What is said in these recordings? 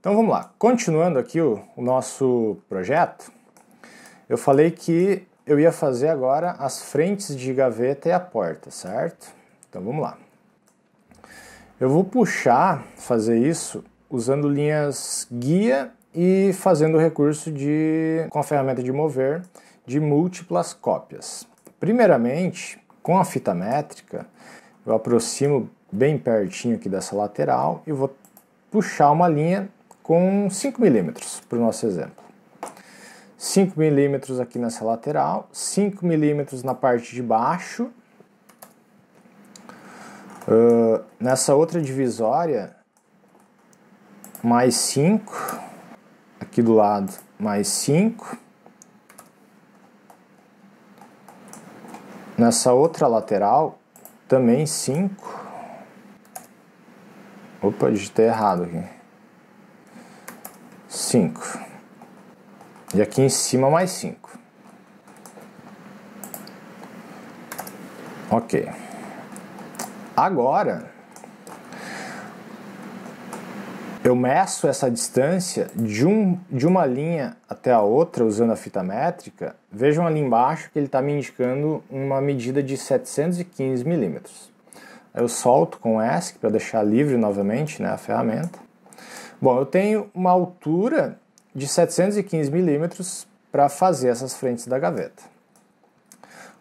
Então vamos lá, continuando aqui o nosso projeto, eu falei que eu ia fazer agora as frentes de gaveta e a porta, certo? Então vamos lá. Eu vou fazer isso usando linhas guia e fazendo o recurso com a ferramenta de mover de múltiplas cópias. Primeiramente, com a fita métrica, eu aproximo bem pertinho aqui dessa lateral e vou puxar uma linha com 5 milímetros para o nosso exemplo. 5 milímetros aqui nessa lateral, 5 milímetros na parte de baixo. Nessa outra divisória, mais 5. Aqui do lado, mais 5. Nessa outra lateral, também 5. Opa, digitei errado aqui. 5. E aqui em cima mais 5. Ok. Agora, eu meço essa distância de uma linha até a outra usando a fita métrica. Vejam ali embaixo que ele está me indicando uma medida de 715 milímetros. Eu solto com ESC para deixar livre novamente, né, a ferramenta. Bom, eu tenho uma altura de 715 milímetros para fazer essas frentes da gaveta.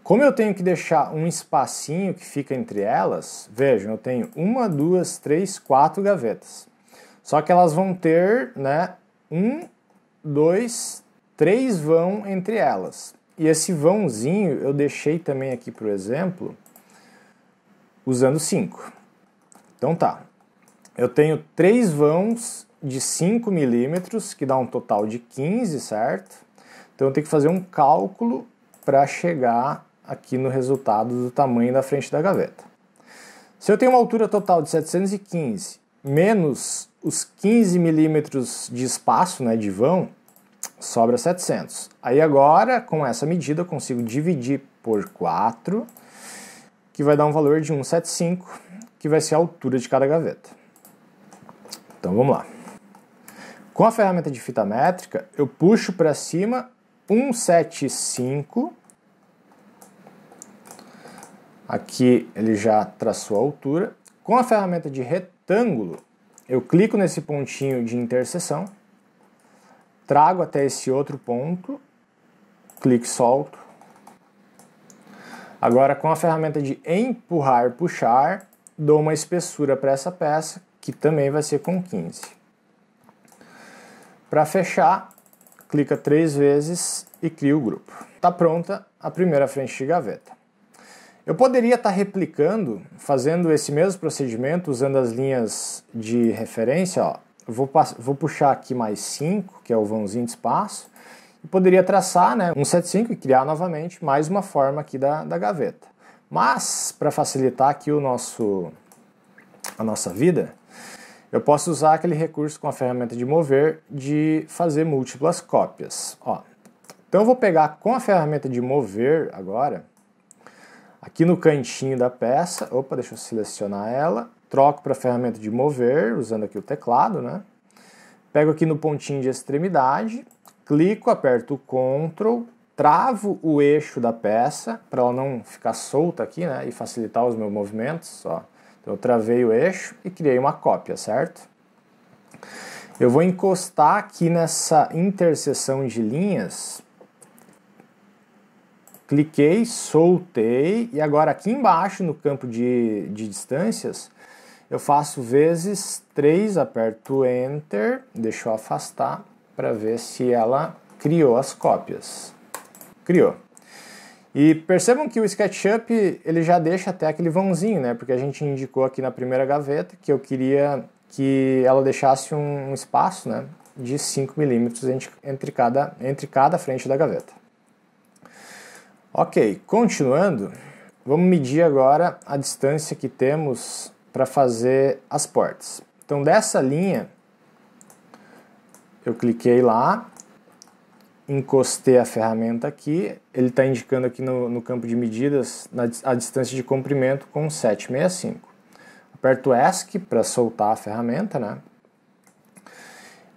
Como eu tenho que deixar um espacinho que fica entre elas, vejam, eu tenho 1, 2, 3, 4 gavetas. Só que elas vão ter, né, 1, 2, 3 vão entre elas. E esse vãozinho eu deixei também aqui, por exemplo, usando 5. Então tá, eu tenho 3 vãos de 5 milímetros, que dá um total de 15, certo? Então eu tenho que fazer um cálculo para chegar aqui no resultado do tamanho da frente da gaveta. Se eu tenho uma altura total de 715 menos os 15 milímetros de espaço, né, de vão, sobra 700. Aí agora, com essa medida, eu consigo dividir por 4, que vai dar um valor de 175, que vai ser a altura de cada gaveta. Então vamos lá. Com a ferramenta de fita métrica, eu puxo para cima 175. Aqui ele já traçou a altura. Com a ferramenta de retângulo, eu clico nesse pontinho de interseção, trago até esse outro ponto, clico e solto. Agora, com a ferramenta de empurrar, puxar, dou uma espessura para essa peça, que também vai ser com 15. Para fechar, clica 3 vezes e cria o grupo. Está pronta a primeira frente de gaveta. Eu poderia estar replicando, fazendo esse mesmo procedimento, usando as linhas de referência. Ó. Vou puxar aqui mais 5, que é o vãozinho de espaço, e poderia traçar, né, 175 e criar novamente mais uma forma aqui da gaveta. Mas, para facilitar aqui a nossa vida, eu posso usar aquele recurso com a ferramenta de mover de fazer múltiplas cópias. Ó. Então eu vou pegar com a ferramenta de mover agora, aqui no cantinho da peça, deixa eu selecionar ela, troco para a ferramenta de mover, usando aqui o teclado, né? Pego aqui no pontinho de extremidade, clico, aperto o Ctrl, travo o eixo da peça, para ela não ficar solta aqui, né? E facilitar os meus movimentos, ó. Então eu travei o eixo e criei uma cópia, certo? Eu vou encostar aqui nessa interseção de linhas, cliquei, soltei, e agora aqui embaixo no campo de distâncias, eu faço vezes 3, aperto Enter, deixo eu afastar para ver se ela criou as cópias. Criou. E percebam que o SketchUp ele já deixa até aquele vãozinho, né? Porque a gente indicou aqui na primeira gaveta que eu queria que ela deixasse um espaço, né, de 5 milímetros entre cada frente da gaveta. Ok, continuando, vamos medir agora a distância que temos para fazer as portas. Então dessa linha, eu cliquei lá, encostei a ferramenta aqui, ele está indicando aqui no campo de medidas a distância de comprimento com 765. Aperto ESC para soltar a ferramenta, né?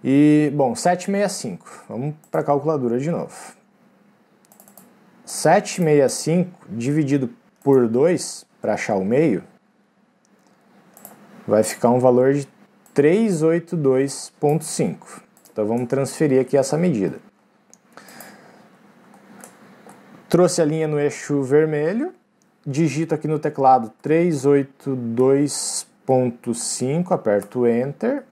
E, bom, 765. Vamos para a calculadora de novo. 765 dividido por 2, para achar o meio, vai ficar um valor de 382,5. Então vamos transferir aqui essa medida. Trouxe a linha no eixo vermelho, digito aqui no teclado 382,5, aperto Enter.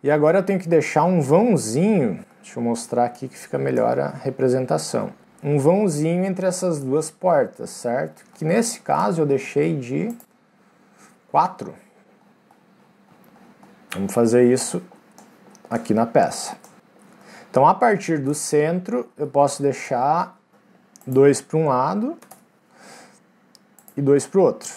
E agora eu tenho que deixar um vãozinho, deixa eu mostrar aqui que fica melhor a representação. Um vãozinho entre essas duas portas, certo? Que nesse caso eu deixei de 4. Vamos fazer isso aqui na peça. Então, a partir do centro, eu posso deixar 2 para um lado e 2 para o outro.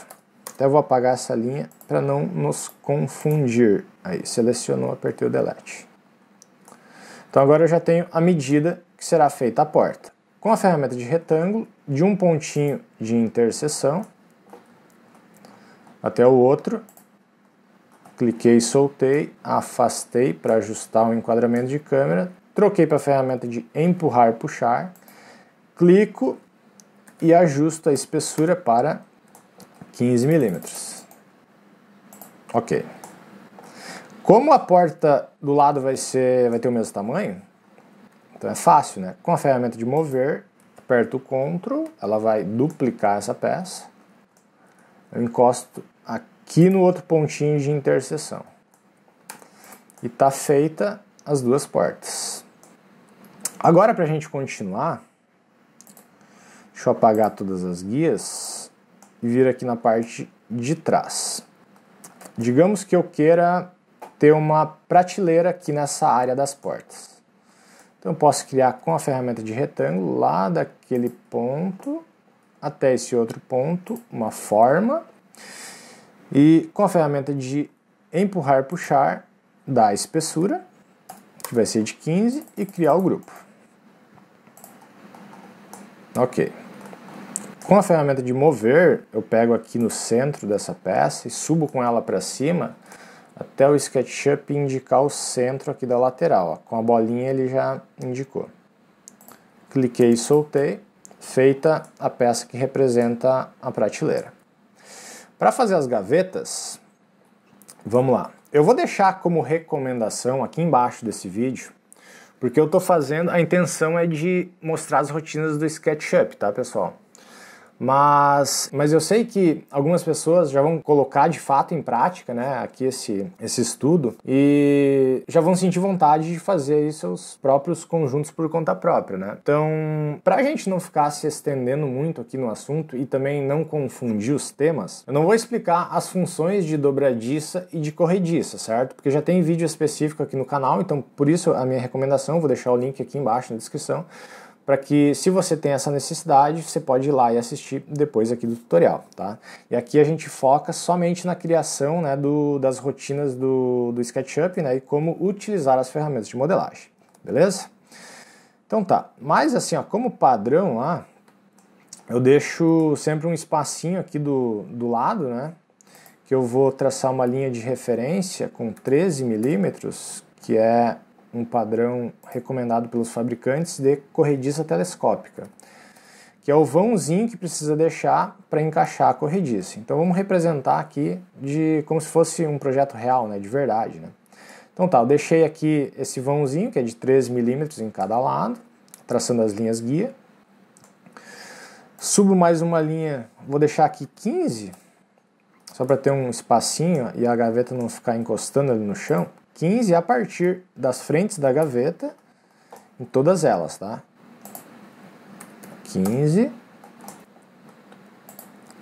Até vou apagar essa linha para não nos confundir. Aí, selecionou, apertei o Delete. Então, agora eu já tenho a medida que será feita a porta. Com a ferramenta de retângulo, de um pontinho de interseção até o outro, cliquei e soltei, afastei para ajustar o enquadramento de câmera, troquei para a ferramenta de empurrar e puxar, clico e ajusto a espessura para 15 milímetros. Ok. Como a porta do lado vai ter o mesmo tamanho, então é fácil, né? Com a ferramenta de mover, aperto o Ctrl, ela vai duplicar essa peça. Eu encosto aqui no outro pontinho de interseção. E está feita as duas portas. Agora, para a gente continuar, deixa eu apagar todas as guias e vir aqui na parte de trás. Digamos que eu queira ter uma prateleira aqui nessa área das portas. Então eu posso criar com a ferramenta de retângulo, lá daquele ponto até esse outro ponto, uma forma. E com a ferramenta de empurrar e puxar, dar a espessura, que vai ser de 15, e criar o grupo. Ok. Com a ferramenta de mover, eu pego aqui no centro dessa peça e subo com ela para cima até o SketchUp indicar o centro aqui da lateral. Ó. Com a bolinha ele já indicou. Cliquei e soltei, feita a peça que representa a prateleira. Para fazer as gavetas, vamos lá. Eu vou deixar como recomendação aqui embaixo desse vídeo, porque eu estou fazendo, a intenção é de mostrar as rotinas do SketchUp, tá, pessoal? Mas eu sei que algumas pessoas já vão colocar de fato em prática, né, aqui esse estudo, e já vão sentir vontade de fazer aí seus próprios conjuntos por conta própria, né? Então, para a gente não ficar se estendendo muito aqui no assunto e também não confundir os temas, eu não vou explicar as funções de dobradiça e de corrediça, certo? Porque já tem vídeo específico aqui no canal, então por isso a minha recomendação, vou deixar o link aqui embaixo na descrição, para que, se você tem essa necessidade, você pode ir lá e assistir depois aqui do tutorial, tá? E aqui a gente foca somente na criação, né, das rotinas do SketchUp, né, e como utilizar as ferramentas de modelagem, beleza? Então tá, mas assim, ó, como padrão lá, eu deixo sempre um espacinho aqui do lado, né, que eu vou traçar uma linha de referência com 13 milímetros, que é um padrão recomendado pelos fabricantes de corrediça telescópica, que é o vãozinho que precisa deixar para encaixar a corrediça. Então vamos representar aqui como se fosse um projeto real, né, de verdade, né? Então tá, eu deixei aqui esse vãozinho, que é de 13 milímetros em cada lado, traçando as linhas guia. Subo mais uma linha, vou deixar aqui 15, só para ter um espacinho e a gaveta não ficar encostando ali no chão. 15 a partir das frentes da gaveta, em todas elas, tá? 15,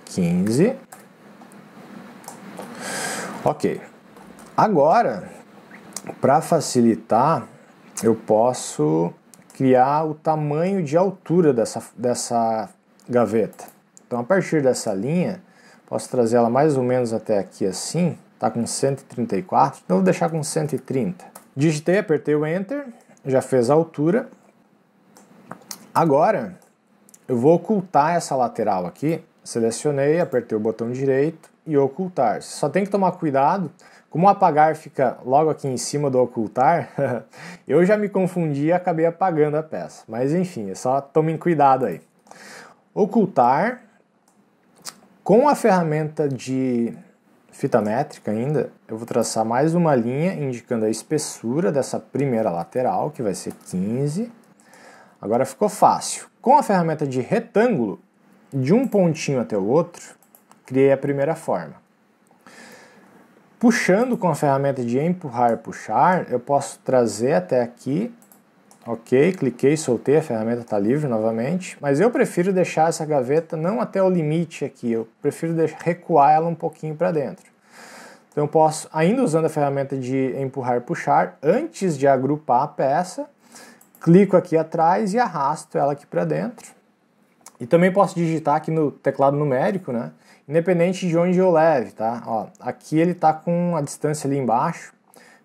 15. Ok. Agora, para facilitar, eu posso criar o tamanho de altura dessa gaveta. Então, a partir dessa linha, posso trazer ela mais ou menos até aqui assim. Está com 134, então eu vou deixar com 130. Digitei, apertei o Enter, já fez a altura. Agora, eu vou ocultar essa lateral aqui, selecionei, apertei o botão direito e ocultar. Você só tem que tomar cuidado, como o apagar fica logo aqui em cima do ocultar, eu já me confundi e acabei apagando a peça. Mas enfim, só tomem cuidado aí. Ocultar, com a ferramenta de fita métrica ainda, eu vou traçar mais uma linha indicando a espessura dessa primeira lateral, que vai ser 15. Agora ficou fácil. Com a ferramenta de retângulo, de um pontinho até o outro, criei a primeira forma. Puxando com a ferramenta de empurrar e puxar, eu posso trazer até aqui. Ok, cliquei, soltei, a ferramenta está livre novamente. Mas eu prefiro deixar essa gaveta não até o limite aqui, eu prefiro recuar ela um pouquinho para dentro. Então eu posso, ainda usando a ferramenta de empurrar e puxar, antes de agrupar a peça, clico aqui atrás e arrasto ela aqui para dentro. E também posso digitar aqui no teclado numérico, né? Independente de onde eu leve, tá? Ó, aqui ele está com a distância ali embaixo,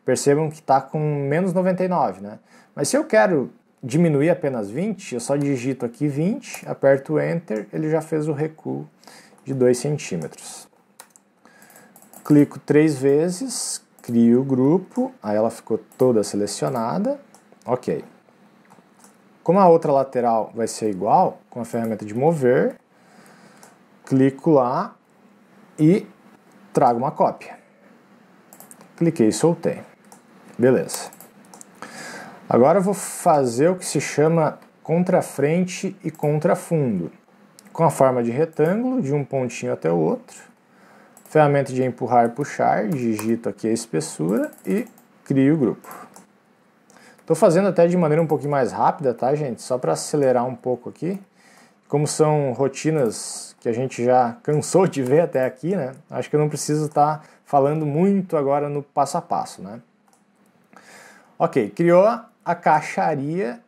percebam que está com menos 99, né? Mas se eu quero diminuir apenas 20, eu só digito aqui 20, aperto o Enter, ele já fez o recuo de 2 centímetros. Clico 3 vezes, crio o grupo, aí ela ficou toda selecionada, ok. Como a outra lateral vai ser igual, com a ferramenta de mover, clico lá e trago uma cópia. Cliquei e soltei. Beleza. Agora eu vou fazer o que se chama contrafrente e contrafundo. Com a forma de retângulo, de um pontinho até o outro. Ferramenta de empurrar e puxar, digito aqui a espessura e crio o grupo. Estou fazendo até de maneira um pouquinho mais rápida, tá, gente? Só para acelerar um pouco aqui. Como são rotinas que a gente já cansou de ver até aqui, né? Acho que eu não preciso estar falando muito agora no passo a passo, né? Ok, criou a caixaria,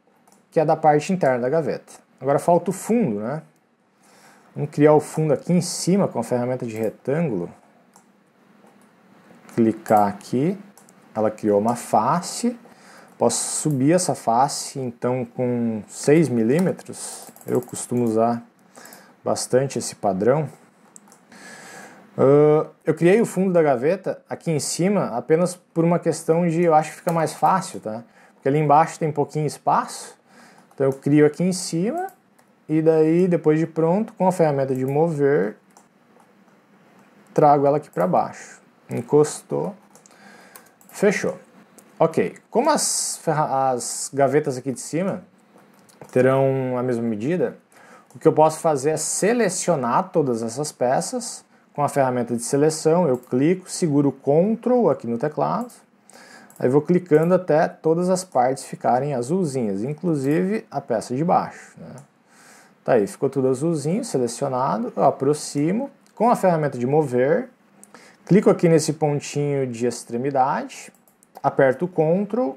que é da parte interna da gaveta. Agora falta o fundo, né? Vamos criar o fundo aqui em cima com a ferramenta de retângulo. Clicar aqui, ela criou uma face. Posso subir essa face, então, com 6 milímetros. Eu costumo usar bastante esse padrão. Eu criei o fundo da gaveta aqui em cima apenas por uma questão de, eu acho que fica mais fácil, tá? Porque ali embaixo tem pouquinho espaço. Então eu crio aqui em cima e daí, depois de pronto, com a ferramenta de mover, trago ela aqui para baixo. Encostou, fechou. Ok, como as gavetas aqui de cima terão a mesma medida, o que eu posso fazer é selecionar todas essas peças com a ferramenta de seleção. Eu clico, seguro o Ctrl aqui no teclado, aí vou clicando até todas as partes ficarem azulzinhas, inclusive a peça de baixo, né? Tá aí, ficou tudo azulzinho, selecionado. Eu aproximo com a ferramenta de mover, clico aqui nesse pontinho de extremidade, aperto o Ctrl,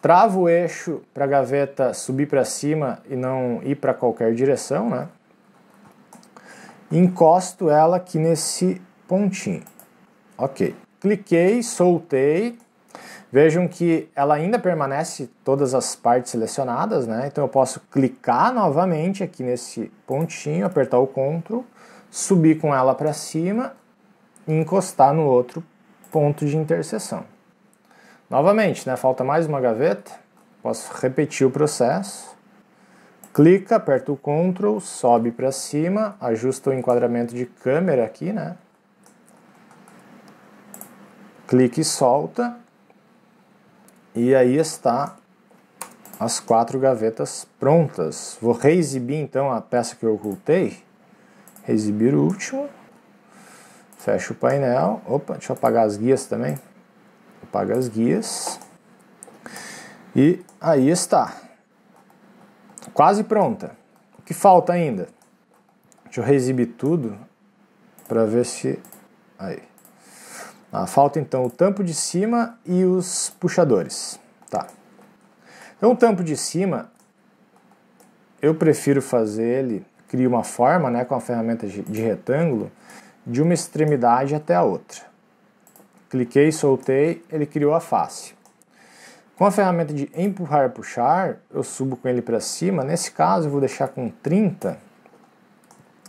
travo o eixo para a gaveta subir para cima e não ir para qualquer direção, né? Encosto ela aqui nesse pontinho. Ok. Cliquei, soltei. Vejam que ela ainda permanece todas as partes selecionadas, né? Então eu posso clicar novamente aqui nesse pontinho, apertar o Ctrl, subir com ela para cima e encostar no outro ponto de interseção. Novamente, né, falta mais uma gaveta, posso repetir o processo, clica, aperta o Ctrl, sobe para cima, ajusta o enquadramento de câmera aqui, né, clica e solta, e aí está as 4 gavetas prontas. Vou reexibir então a peça que eu ocultei, reexibir o último, fecho o painel, opa, deixa eu apagar as guias também. Apaga as guias e aí está, quase pronta. O que falta ainda? Deixa eu reexibir tudo para ver se... aí. Falta então o tampo de cima e os puxadores. Tá. Então o tampo de cima, eu prefiro fazer ele, crio uma forma, né, com a ferramenta de retângulo, de uma extremidade até a outra. Cliquei, soltei, ele criou a face. Com a ferramenta de empurrar e puxar, eu subo com ele para cima. Nesse caso eu vou deixar com 30.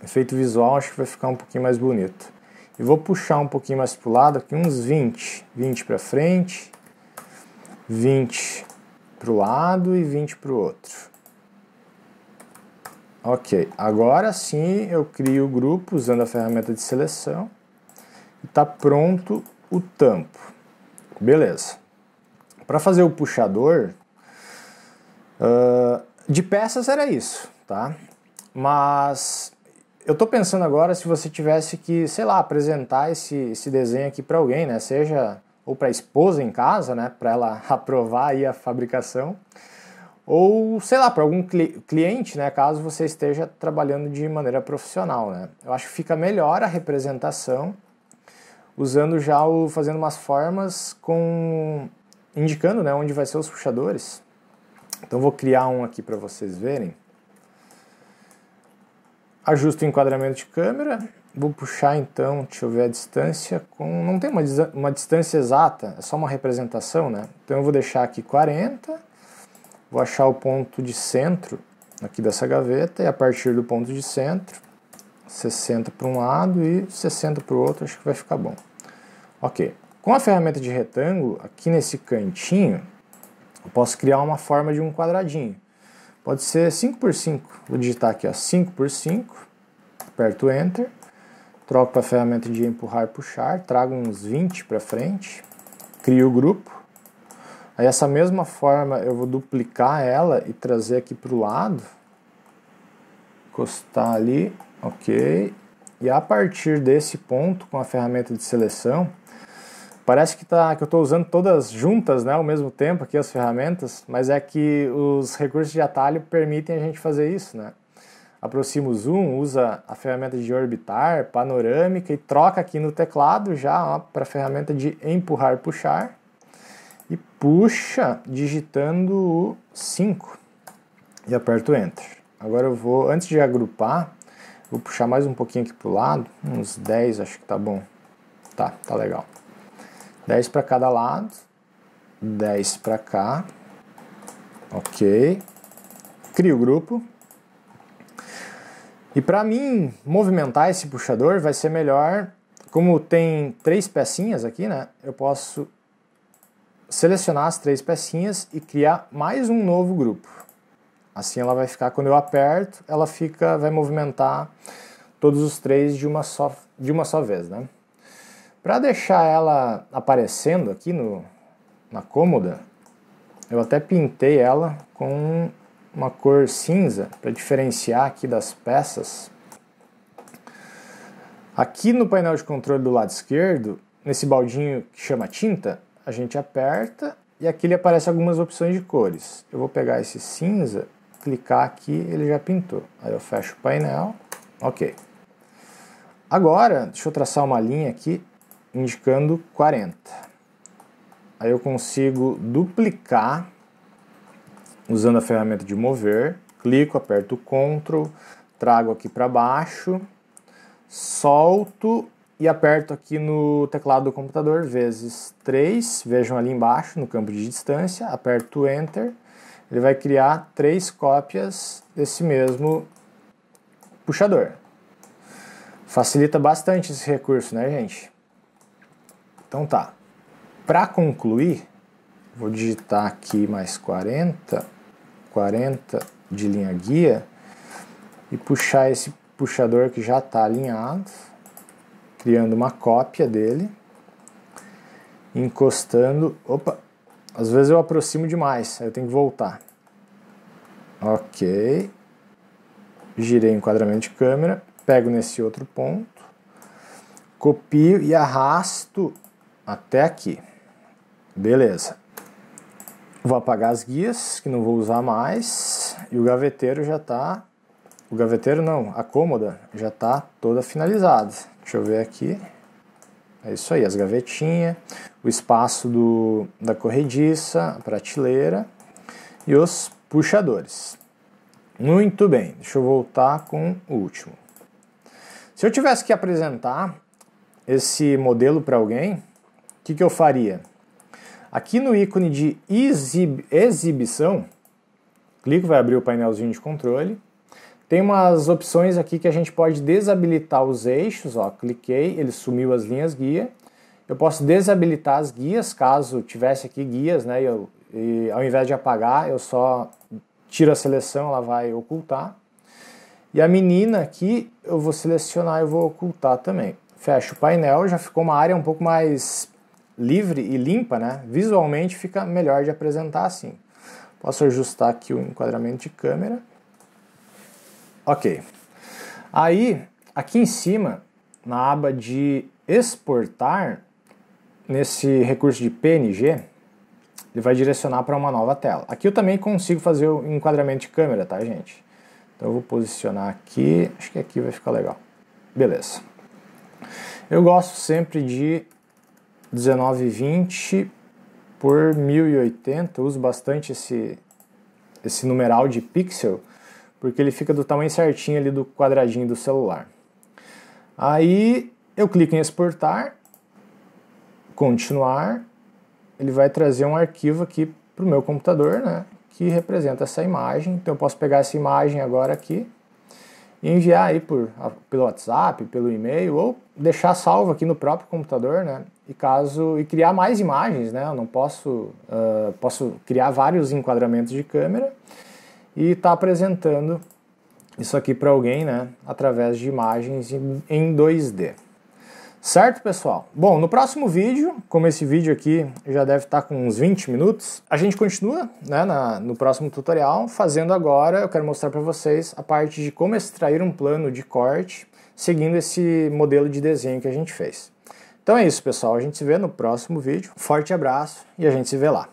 Efeito visual, acho que vai ficar um pouquinho mais bonito. e vou puxar um pouquinho mais para o lado aqui, uns 20. 20 para frente, 20 para o lado e 20 para o outro. Ok, agora sim eu crio o grupo usando a ferramenta de seleção e está pronto o tampo. Beleza. Para fazer o puxador, de peças era isso, tá? Mas eu tô pensando agora se você tivesse que, sei lá, apresentar esse desenho aqui para alguém, né? Seja ou para a esposa em casa, né? Para ela aprovar aí a fabricação, ou sei lá, para algum cliente, né? Caso você esteja trabalhando de maneira profissional, né? Eu acho que fica melhor a representação usando já fazendo umas formas indicando, né, onde vai ser os puxadores. Então vou criar um aqui para vocês verem. Ajusto o enquadramento de câmera, vou puxar então, deixa eu ver a distância, não tem uma distância exata, é só uma representação, né? Então eu vou deixar aqui 40, vou achar o ponto de centro aqui dessa gaveta e a partir do ponto de centro, 60 para um lado e 60 para o outro, acho que vai ficar bom. Ok, com a ferramenta de retângulo, aqui nesse cantinho, eu posso criar uma forma de um quadradinho. Pode ser 5 por 5. Vou digitar aqui, ó, 5 por 5, aperto Enter, troco para a ferramenta de empurrar e puxar, trago uns 20 para frente, crio o grupo. Aí essa mesma forma eu vou duplicar ela e trazer aqui para o lado, encostar ali, ok. E a partir desse ponto, com a ferramenta de seleção, parece que eu estou usando todas juntas, né, ao mesmo tempo aqui as ferramentas, mas é que os recursos de atalho permitem a gente fazer isso, né? Aproxima o zoom, usa a ferramenta de orbitar, panorâmica e troca aqui no teclado já para a ferramenta de empurrar e puxar e puxa digitando o 5 e aperto Enter. Agora eu vou, antes de agrupar, vou puxar mais um pouquinho aqui para o lado, uns 10 acho que tá bom. Tá legal. 10 para cada lado, 10 para cá, ok, crio o grupo. E para mim movimentar esse puxador vai ser melhor, como tem 3 pecinhas aqui, né? Eu posso selecionar as 3 pecinhas e criar mais um novo grupo. Assim ela vai ficar, quando eu aperto, ela vai movimentar todos os 3 de uma só vez, né? Para deixar ela aparecendo aqui na cômoda, eu até pintei ela com uma cor cinza para diferenciar aqui das peças. Aqui no painel de controle do lado esquerdo, nesse baldinho que chama tinta, a gente aperta e aqui ele aparece algumas opções de cores. Eu vou pegar esse cinza, clicar aqui, ele já pintou. Aí eu fecho o painel, ok. Agora, deixa eu traçar uma linha aqui, indicando 40. Aí eu consigo duplicar usando a ferramenta de mover, clico, aperto o Ctrl, trago aqui para baixo, solto e aperto aqui no teclado do computador vezes 3, vejam ali embaixo no campo de distância, aperto Enter, ele vai criar 3 cópias desse mesmo puxador. Facilita bastante esse recurso, né, gente? Então tá, para concluir, vou digitar aqui mais 40 de linha guia e puxar esse puxador que já está alinhado, criando uma cópia dele, encostando, opa, às vezes eu aproximo demais, aí eu tenho que voltar. Ok, girei o enquadramento de câmera, pego nesse outro ponto, copio e arrasto até aqui. Beleza. Vou apagar as guias, que não vou usar mais. E o gaveteiro já tá... O gaveteiro não, a cômoda já tá toda finalizada. Deixa eu ver aqui. É isso aí, as gavetinhas, o espaço da corrediça, a prateleira e os puxadores. Muito bem, deixa eu voltar com o último. Se eu tivesse que apresentar esse modelo para alguém, o que eu faria? Aqui no ícone de exibição, clico, vai abrir o painelzinho de controle, Tem umas opções aqui que a gente pode desabilitar os eixos, ó, cliquei, ele sumiu as linhas guia. Eu posso desabilitar as guias, caso tivesse aqui guias, né, e ao invés de apagar, eu só tiro a seleção, ela vai ocultar. E a menina aqui, eu vou selecionar e vou ocultar também. Fecho o painel, já ficou uma área um pouco mais livre e limpa, né? Visualmente fica melhor de apresentar assim. Posso ajustar aqui o enquadramento de câmera. Ok. Aí, aqui em cima, na aba de exportar, nesse recurso de PNG, ele vai direcionar para uma nova tela. Aqui eu também consigo fazer o enquadramento de câmera, tá, gente? Então eu vou posicionar aqui, acho que aqui vai ficar legal. Beleza. Eu gosto sempre de 1920 por 1080, eu uso bastante esse numeral de pixel, porque ele fica do tamanho certinho ali do quadradinho do celular. Aí eu clico em exportar, continuar, ele vai trazer um arquivo aqui para o meu computador, né, que representa essa imagem. Então eu posso pegar essa imagem agora aqui e enviar aí pelo WhatsApp, pelo e-mail, ou deixar salvo aqui no próprio computador, né, e criar mais imagens, né, eu não posso, posso criar vários enquadramentos de câmera e tá apresentando isso aqui para alguém, né, através de imagens em 2D. Certo, pessoal? Bom, no próximo vídeo, como esse vídeo aqui já deve estar com uns 20 minutos, a gente continua, né, no próximo tutorial, fazendo agora, eu quero mostrar para vocês a parte de como extrair um plano de corte, seguindo esse modelo de desenho que a gente fez. Então é isso, pessoal, a gente se vê no próximo vídeo, forte abraço e a gente se vê lá.